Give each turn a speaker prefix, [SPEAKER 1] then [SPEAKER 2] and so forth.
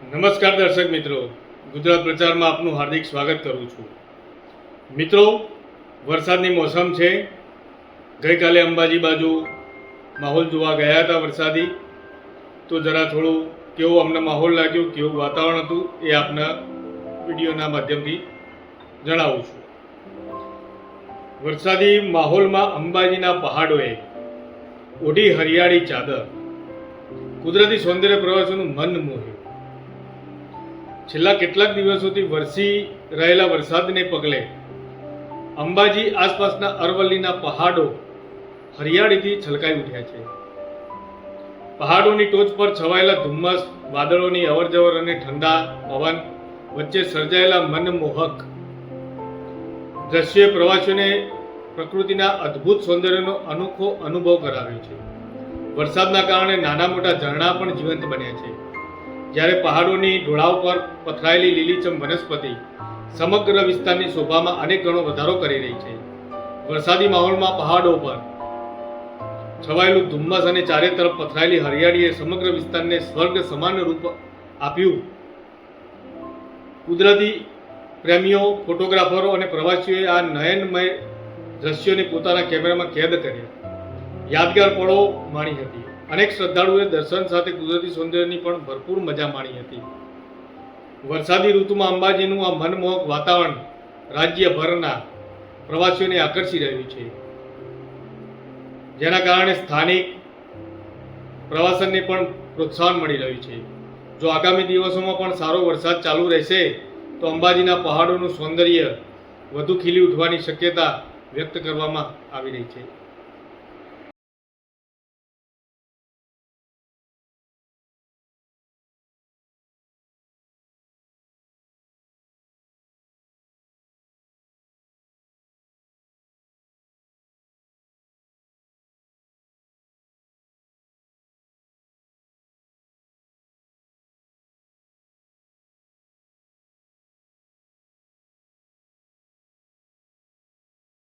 [SPEAKER 1] નમસ્કાર દર્શક મિત્રો, ગુજરાત પ્રચારમાં આપનું હાર્દિક સ્વાગત કરું છું। મિત્રો, વરસાદની મોસમ છે। ગઈકાલે અંબાજી બાજુ માહોલ જોવા ગયા હતા વરસાદી, તો જરા થોડું કેવો અમને માહોલ લાગ્યો, કેવું વાતાવરણ હતું એ આપના વિડીયોના માધ્યમથી જણાવું છું। વરસાદી માહોલમાં અંબાજીના પહાડોએ ઓઢી હરિયાળી ચાદર, કુદરતી સૌંદર્ય પ્રવાસીઓનું મન મોહ્યું। છેલ્લા કેટલાક દિવસોથી વરસી રહેલા વરસાદને પગલે અંબાજી આસપાસના અરવલ્લીના પહાડો હરિયાળીથી છલકાઈ ઉઠ્યા છે। પહાડોની ટોચ પર છવાયેલા ધુમ્મસ, વાદળોની અવરજવર અને ઠંડા પવન વચ્ચે સર્જાયેલા મનમોહક દ્રશ્યોએ પ્રવાસીઓને પ્રકૃતિના અદ્ભુત સૌંદર્યનો અનોખો અનુભવ કરાવ્યો છે। વરસાદના કારણે નાના મોટા ઝરણા પણ જીવંત બન્યા છે, જ્યારે પહાડોની ઢોળાવ પર પથરાયેલી લીલીછમ વનસ્પતિ સમગ્ર વિસ્તારની શોભામાં અનેક ગણો વધારો કરી રહી છે। વરસાદી માહોલમાં પહાડો પર છવાયેલું ધુમ્મસ અને ચારે તરફ પથરાયેલી હરિયાળીએ સમગ્ર વિસ્તારને સ્વર્ગ સમાન રૂપ આપ્યું। કુદરતી પ્રેમીઓ, ફોટોગ્રાફરો અને પ્રવાસીઓએ આ નયનમય દ્રશ્યોને પોતાના કેમેરામાં કેદ કર્યા, યાદગાર પળો માણી હતી। અનેક શ્રદ્ધાળુઓએ દર્શન સાથે કુદરતી સૌંદર્યની પણ ભરપૂર મજા માણી હતી। વરસાદી ઋતુમાં અંબાજીનું આ મનમોહક વાતાવરણ રાજ્યભરના પ્રવાસીઓને આકર્ષી રહ્યું છે, જેના કારણે સ્થાનિક પ્રવાસનને પણ પ્રોત્સાહન મળી રહ્યું છે। જો આગામી દિવસોમાં પણ સારો વરસાદ ચાલુ રહેશે તો અંબાજીના પહાડોનું સૌંદર્ય વધુ ખીલી ઉઠવાની શક્યતા વ્યક્ત કરવામાં આવી રહી છે।